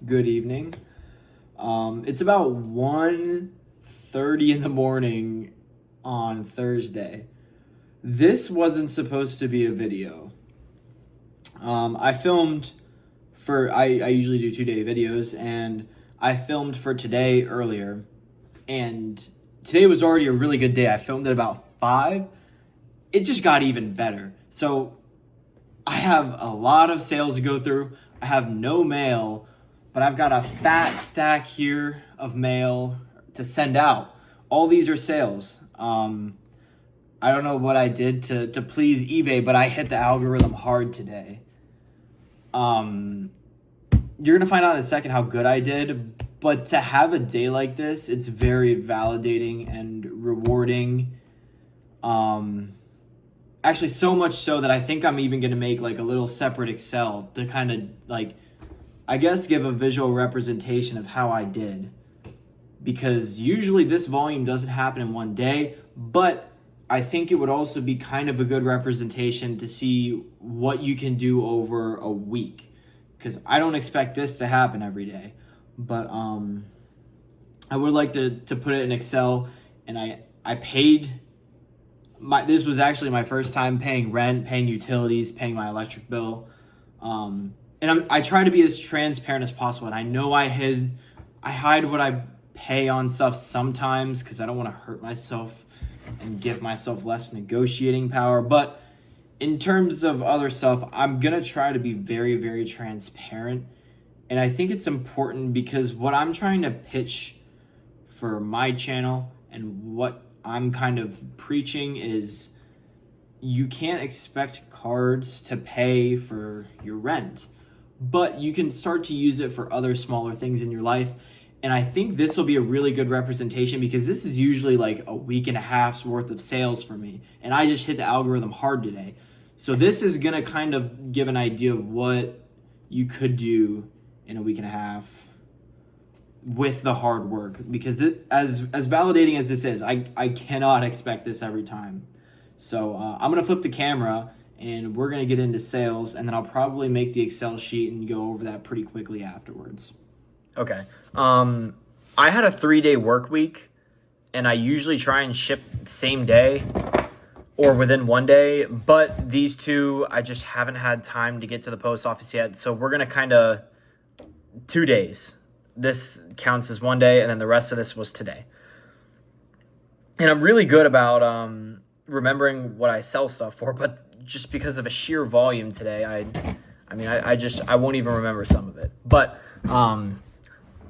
Good evening. It's about 1:30 in the morning on Thursday. This wasn't supposed to be a video. I filmed I usually do 2-day videos, and I filmed for today earlier. And today was already a really good day. I filmed at about 5. It just got even better. So I have a lot of sales to go through. I have no mail, but I've got a fat stack here of mail to send out. All these are sales. I don't know what I did to please eBay, but I hit the algorithm hard today. You're gonna find out in a second how good I did, but to have a day like this, it's very validating and rewarding. Actually, so much so that I think I'm even gonna make like a little separate Excel to kind of like, I guess, give a visual representation of how I did. Because usually this volume doesn't happen in one day, but I think it would also be kind of a good representation to see what you can do over a week. Because I don't expect this to happen every day. But I would like to put it in Excel, and I paid this was actually my first time paying rent, paying utilities, paying my electric bill. And I try to be as transparent as possible. And I know I hide what I pay on stuff sometimes because I don't want to hurt myself and give myself less negotiating power. But in terms of other stuff, I'm going to try to be very, very transparent. And I think it's important because what I'm trying to pitch for my channel and what I'm kind of preaching is you can't expect cards to pay for your rent, but you can start to use it for other smaller things in your life. And I think this will be a really good representation because this is usually like a week and a half's worth of sales for me. And I just hit the algorithm hard today. So this is going to kind of give an idea of what you could do in a week and a half with the hard work, because as validating as this is, I cannot expect this every time. So I'm going to flip the camera and we're going to get into sales, and then I'll probably make the Excel sheet and go over that pretty quickly afterwards. Okay. I had a 3-day work week, and I usually try and ship the same day or within one day, but these two, I just haven't had time to get to the post office yet. So we're going to kind of 2 days. This counts as one day, and then the rest of this was today. And I'm really good about remembering what I sell stuff for, but just because of a sheer volume today, I won't even remember some of it. But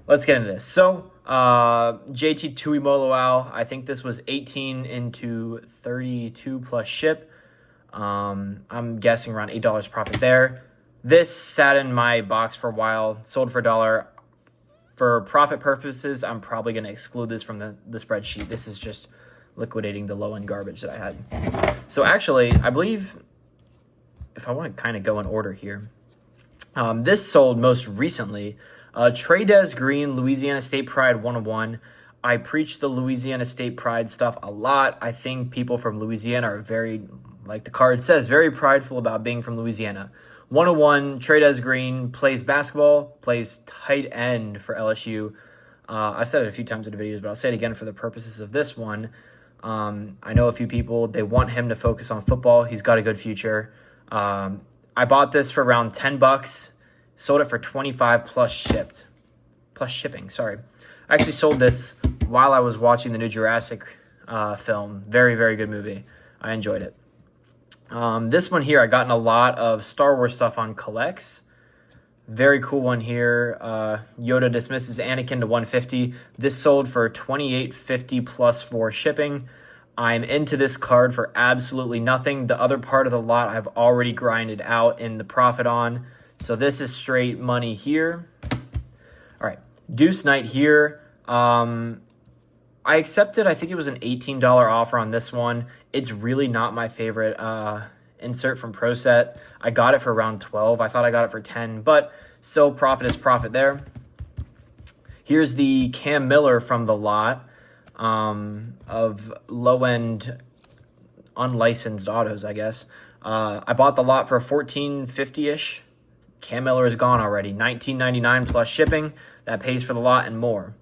let's get into this. So JT Tuimoloau, I think this was 18 into 32 plus ship. I'm guessing around $8 profit there. This sat in my box for a while, sold for $1. For profit purposes, I'm probably going to exclude this from the spreadsheet. This is just liquidating the low-end garbage that I had. So actually, I believe, if I want to kind of go in order here, this sold most recently. Trades Green, Louisiana State Pride 101. I preach the Louisiana State Pride stuff a lot. I think people from Louisiana are very, like the card says, very prideful about being from Louisiana. 101, Trades Green, plays basketball, plays tight end for LSU. I've said it a few times in the videos, but I'll say it again for the purposes of this one. I know a few people, they want him to focus on football. He's got a good future. I bought this for around $10, sold it for $25 plus shipping. Sorry. I actually sold this while I was watching the new Jurassic film. Very, very good movie. I enjoyed it. This one here, I gotten a lot of Star Wars stuff on collects. Very cool one here. Yoda dismisses Anakin to 150. This sold for $28.50 plus for shipping. I'm into this card for absolutely nothing. The other part of the lot I've already grinded out in the profit on. So this is straight money here. All right, Deuce Knight here. I accepted, I think it was an $18 offer on this one. It's really not my favorite insert from ProSet. I got it for around 12. I thought I got it for 10, but still profit is profit there. Here's the Cam Miller from the lot of low-end unlicensed autos, I guess. I bought the lot for $14.50-ish. Cam Miller is gone already. $19.99 plus shipping. That pays for the lot and more.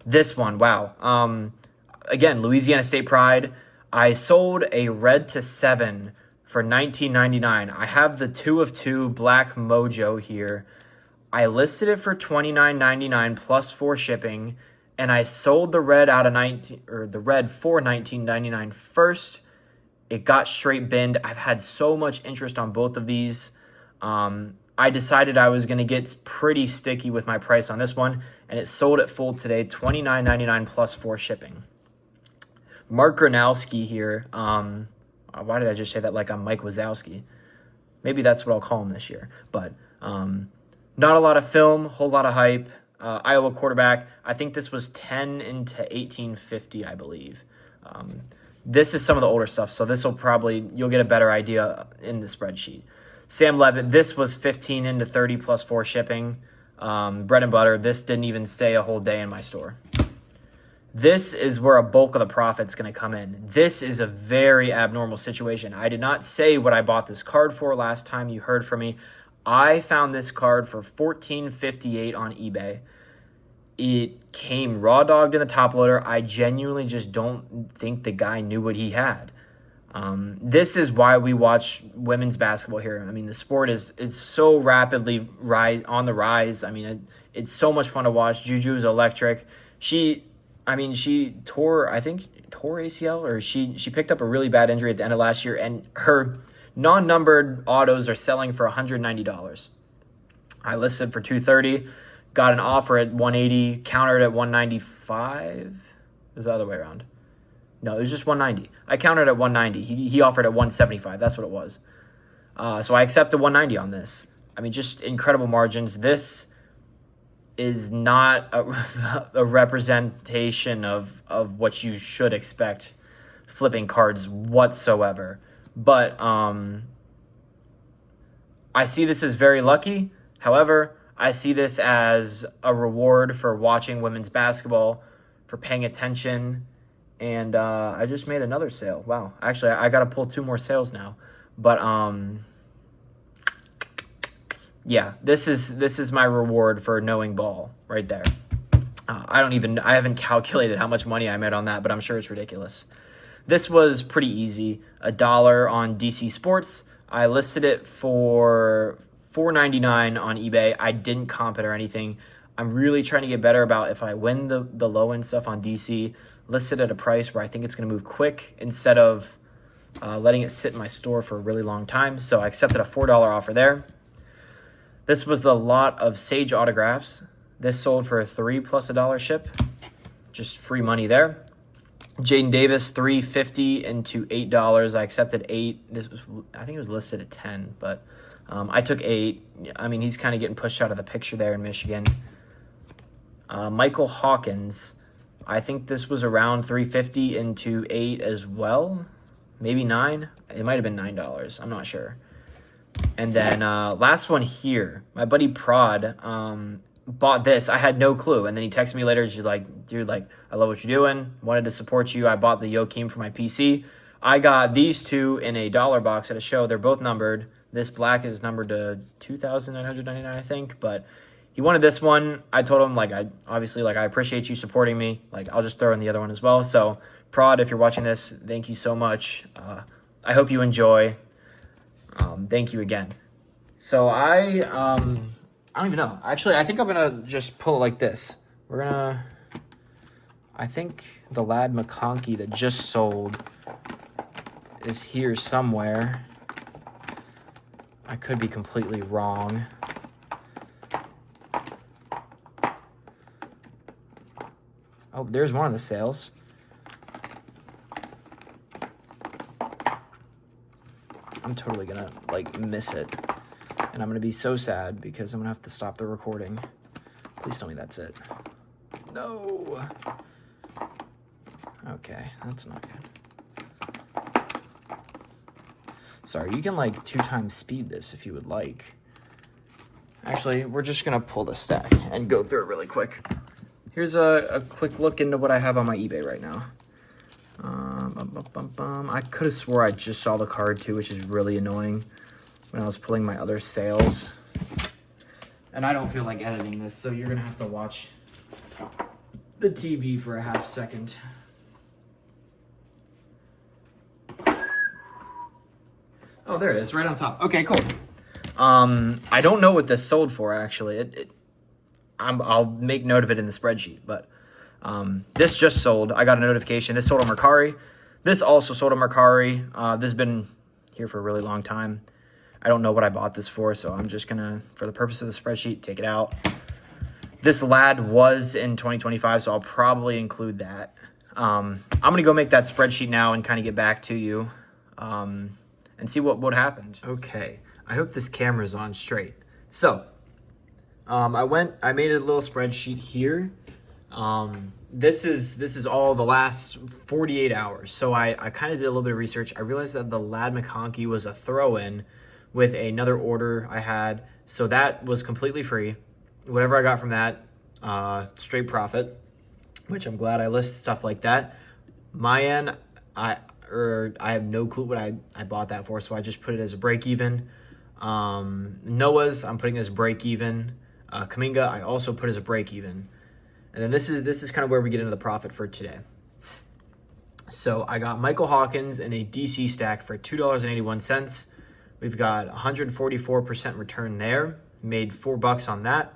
This one, wow. Again, Louisiana State Pride. I sold a red to 7 for $19.99. I have the 2 of 2 Black Mojo here. I listed it for $29.99 plus 4 shipping, and I sold the red for $19.99 first. It got straight binned. I've had so much interest on both of these. I decided I was going to get pretty sticky with my price on this one, and it sold at full today, $29.99 plus 4 shipping. Mark Gronowski here. Why did I just say that like I'm Mike Wazowski? Maybe that's what I'll call him this year. But not a lot of film, whole lot of hype. Iowa quarterback. I think this was 10 into 1850, I believe. This is some of the older stuff, so this will probably, you'll get a better idea in the spreadsheet. Sam Levitt, this was 15 into 30 plus 4 shipping. Bread and butter. This didn't even stay a whole day in my store. This is where a bulk of the profit's going to come in. This is a very abnormal situation. I did not say what I bought this card for last time you heard from me. I found this card for $14.58 on eBay. It came raw dogged in the top loader. I genuinely just don't think the guy knew what he had. This is why we watch women's basketball here. I mean, the sport is so rapidly on the rise. I mean, it's so much fun to watch. Juju is electric. She tore ACL, or she picked up a really bad injury at the end of last year, and her non-numbered autos are selling for $190. I listed for $230, got an offer at $180, countered at $195. It was the other way around. No, it was just $190. I countered at $190. He offered at $175. That's what it was. So I accepted $190 on this. I mean, just incredible margins. This is not a representation of what you should expect flipping cards whatsoever. But I see this as very lucky. However, I see this as a reward for watching women's basketball, for paying attention. And I just made another sale. Wow. Actually, I got to pull 2 more sales now. But yeah, this is my reward for knowing ball right there. I haven't calculated how much money I made on that, but I'm sure it's ridiculous. This was pretty easy. $1 on DC Sports. I listed it for $4.99 on eBay. I didn't comp it or anything. I'm really trying to get better about if I win the low end stuff on DC, listed at a price where I think it's going to move quick instead of letting it sit in my store for a really long time. So I accepted a $4 offer there. This was the lot of Sage autographs. This sold for $3 plus $1 ship. Just free money there. Jaden Davis, $3.50 into $8. I accepted $8. I think it was listed at $10, but I took $8. I mean, he's kind of getting pushed out of the picture there in Michigan. Michael Hawkins, I think this was around $3.50 into $8 as well. Maybe $9. It might have been $9. I'm not sure. And then last one here, my buddy Prod bought this. I had no clue. And then he texted me later. He's like, dude, like, I love what you're doing. Wanted to support you. I bought the Joakim for my PC. I got these 2 in a dollar box at a show. They're both numbered. This black is numbered to 2,999, I think. But he wanted this one. I told him, like, I appreciate you supporting me. Like, I'll just throw in the other one as well. So, Prod, if you're watching this, thank you so much. I hope you enjoy. Thank you again. So I don't even know. Actually, I think I'm going to just pull it like this. I think the Lad McConkey that just sold is here somewhere. I could be completely wrong. Oh, there's one of the sales. I'm totally gonna miss it, and I'm gonna be so sad because I'm gonna have to stop the recording. Please tell me that's it. No. Okay, that's not good. Sorry, you can 2 times speed this if you would like. Actually, we're just gonna pull the stack and go through it really quick. Here's a quick look into what I have on my eBay right now. I could have swore I just saw the card too, which is really annoying when I was pulling my other sales. And I don't feel like editing this, so you're gonna have to watch the TV for a half second. Oh, there it is, right on top. Okay, cool. I don't know what this sold for, actually. I'll make note of it in the spreadsheet, but this just sold. I got a notification. This sold on Mercari. This also sold on Mercari. This has been here for a really long time. I don't know what I bought this for, so I'm just gonna, for the purpose of the spreadsheet, take it out. This lad was in 2025, so I'll probably include that. I'm gonna go make that spreadsheet now and kind of get back to you and see what happened. Okay, I hope this camera's on straight. So, I made a little spreadsheet here. This is all the last 48 hours. So I kind of did a little bit of research. I realized that the Lad McConkey was a throw-in with another order I had. So that was completely free. Whatever I got from that, straight profit, which I'm glad I list stuff like that. My end, I have no clue what I bought that for, so I just put it as a break even. Noah's, I'm putting as break even. Kaminga, I also put as a break even. And then this is kind of where we get into the profit for today. So I got Michael Hawkins in a DC stack for $2.81. We've got 144% return there. Made $4 on that.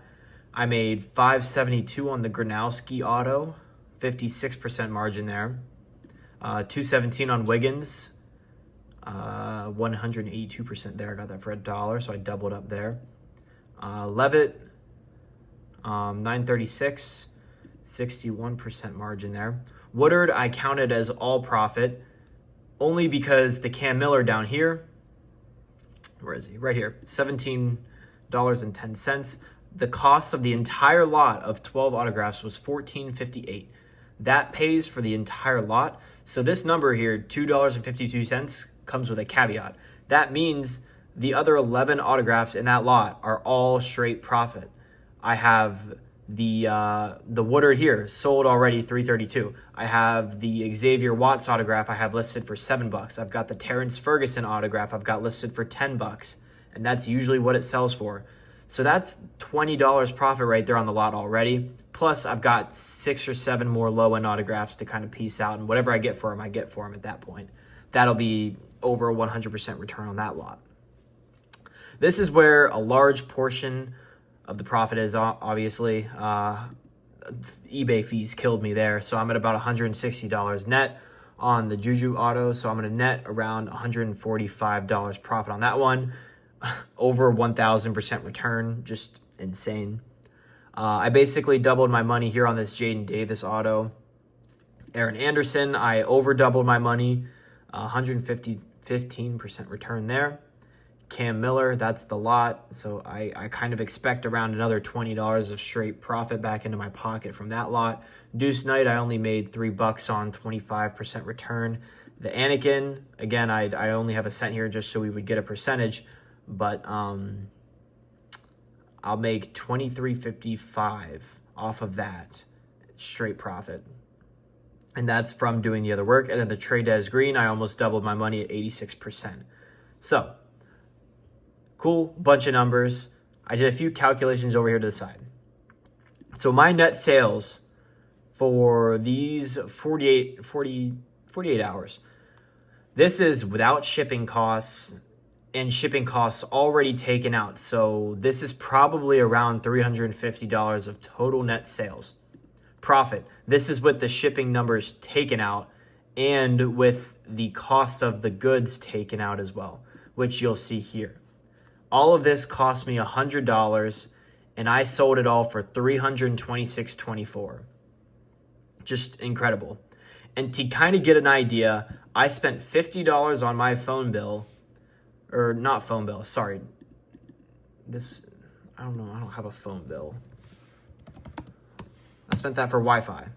I made $5.72 on the Gronowski auto, 56% margin there. $2.17 on Wiggins, 182% there. I got that for $1, so I doubled up there. Levitt, 936, 61% margin there. Woodard, I counted as all profit only because the Cam Miller down here, where is he? Right here, $17.10. The cost of the entire lot of 12 autographs was $14.58. That pays for the entire lot. So this number here, $2.52, comes with a caveat. That means the other 11 autographs in that lot are all straight profit. I have the Woodard here sold already $3.32. I have the Xavier Watts autograph I have listed for $7. I've got the Terrence Ferguson autograph I've got listed for $10, and that's usually what it sells for. So that's $20 profit right there on the lot already. Plus, I've got 6 or 7 more low-end autographs to kind of piece out, and whatever I get for them, I get for them at that point. That'll be over a 100% return on that lot. This is where a large portion of the profit is, obviously. eBay fees killed me there, so I'm at about $160 net on the Juju auto, so I'm going to net around $145 profit on that one. Over 1,000% return, just insane. I basically doubled my money here on this Jaden Davis auto. Aaron Anderson, I over doubled my money, 15% return there. Cam Miller, that's the lot, so I kind of expect around another $20 of straight profit back into my pocket from that lot. Deuce Knight, I only made $3 on 25% return. The Anakin, again, I only have a cent here just so we would get a percentage, but I'll make $23.55 off of that straight profit. And that's from doing the other work. And then the Trades Green, I almost doubled my money at 86%. So, cool, bunch of numbers. I did a few calculations over here to the side. So my net sales for these 48 hours, this is without shipping costs, and shipping costs already taken out. So this is probably around $350 of total net sales. Profit. This is with the shipping numbers taken out and with the cost of the goods taken out as well, which you'll see here. All of this cost me $100, and I sold it all for $326.24. Just incredible. And to kind of get an idea, I spent $50 on my phone bill, or not phone bill, sorry. I don't have a phone bill. I spent that for Wi-Fi.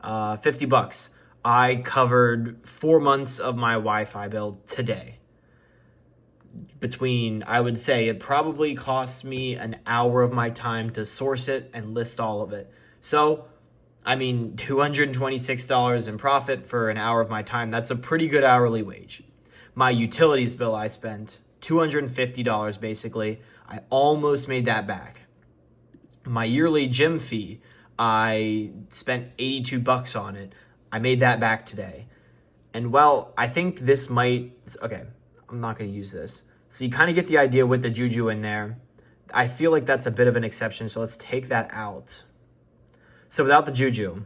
$50. I covered 4 months of my Wi-Fi bill today. Between, I would say, it probably cost me an hour of my time to source it and list all of it. So, I mean, $226 in profit for an hour of my time. That's a pretty good hourly wage. My utilities bill, I spent $250 basically. I almost made that back. My yearly gym fee, I spent 82 bucks on it. I made that back today. And well, I think this might, okay, I'm not going to use this. So you kind of get the idea with the juju in there. I feel like that's a bit of an exception, so let's take that out. So without the juju,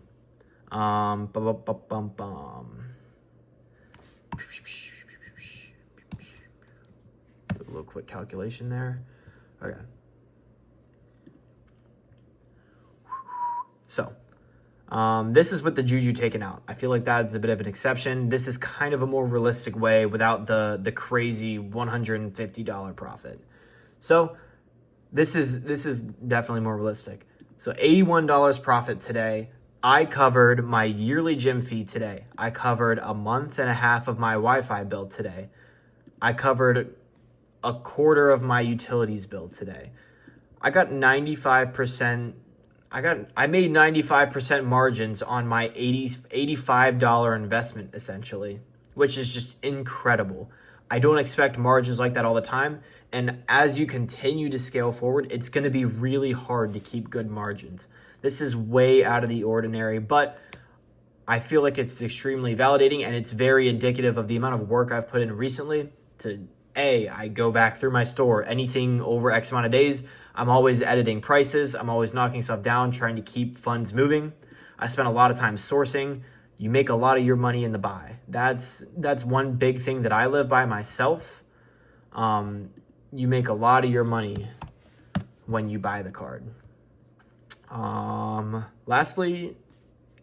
bum, bum, bum, bum, bum. Do a little quick calculation there. Okay. So, this is with the juju taken out. I feel like that's a bit of an exception. This is kind of a more realistic way without the crazy $150 profit. So, this is definitely more realistic. So, $81 profit today. I covered my yearly gym fee today. I covered a month and a half of my Wi-Fi bill today. I covered a quarter of my utilities bill today. I got 95%. I made 95% margins on my $85 investment, essentially, which is just incredible. I don't expect margins like that all the time. And as you continue to scale forward, it's going to be really hard to keep good margins. This is way out of the ordinary, but I feel like it's extremely validating, and it's very indicative of the amount of work I've put in recently to, I go back through my store. Anything over X amount of days, I'm always editing prices. I'm always knocking stuff down, trying to keep funds moving. I spend a lot of time sourcing. You make a lot of your money in the buy. That's one big thing that I live by myself. You make a lot of your money when you buy the card. Lastly,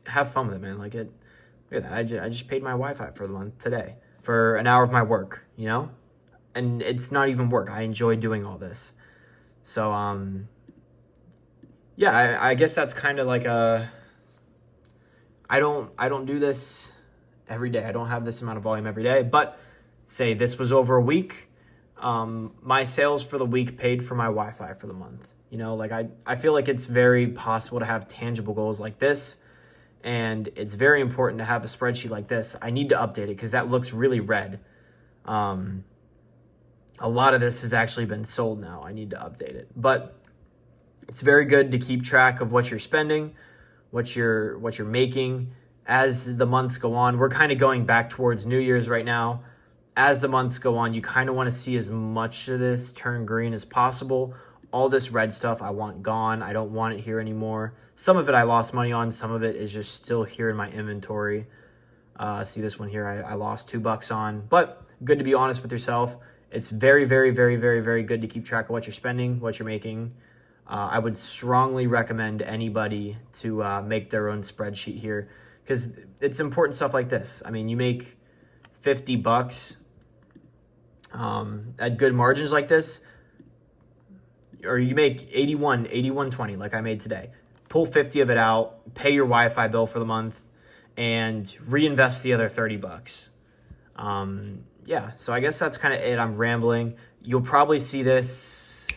have fun with it, man. Like it. Look at that. I just paid my Wi-Fi for the month today for an hour of my work, you know? And it's not even work. I enjoy doing all this. So, yeah, I guess that's kind of like I don't do this every day. I don't have this amount of volume every day, but say this was over a week. My sales for the week paid for my Wi-Fi for the month. You know, like I feel like it's very possible to have tangible goals like this, and it's very important to have a spreadsheet like this. I need to update it because that looks really red. A lot of this has actually been sold now. I need to update it. But it's very good to keep track of what you're spending, what you're making as the months go on. We're kind of going back towards New Year's right now. As the months go on, you kind of want to see as much of this turn green as possible. All this red stuff I want gone. I don't want it here anymore. Some of it I lost money on. Some of it is just still here in my inventory. See this one here I lost $2 on. But good to be honest with yourself. It's very, very, very, very, very good to keep track of what you're spending, what you're making. I would strongly recommend anybody to make their own spreadsheet here because it's important stuff like this. I mean, you make $50 at good margins like this, or you make 81.20 like I made today. Pull 50 of it out, pay your Wi-Fi bill for the month, and reinvest the other $30. Yeah, so I guess that's kind of it. I'm rambling. You'll probably see this.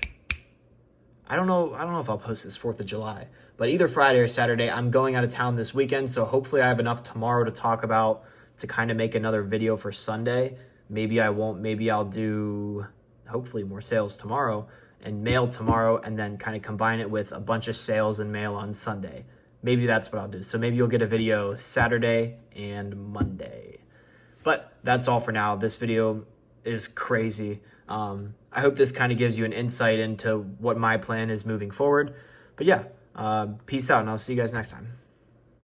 I don't know if I'll post this 4th of July, but either Friday or Saturday, I'm going out of town this weekend. So hopefully I have enough tomorrow to talk about to kind of make another video for Sunday. Maybe I won't. Maybe I'll do hopefully more sales tomorrow and mail tomorrow, and then kind of combine it with a bunch of sales and mail on Sunday. Maybe that's what I'll do. So maybe you'll get a video Saturday and Monday. But that's all for now. This video is crazy. I hope this kind of gives you an insight into what my plan is moving forward. But yeah, peace out, and I'll see you guys next time.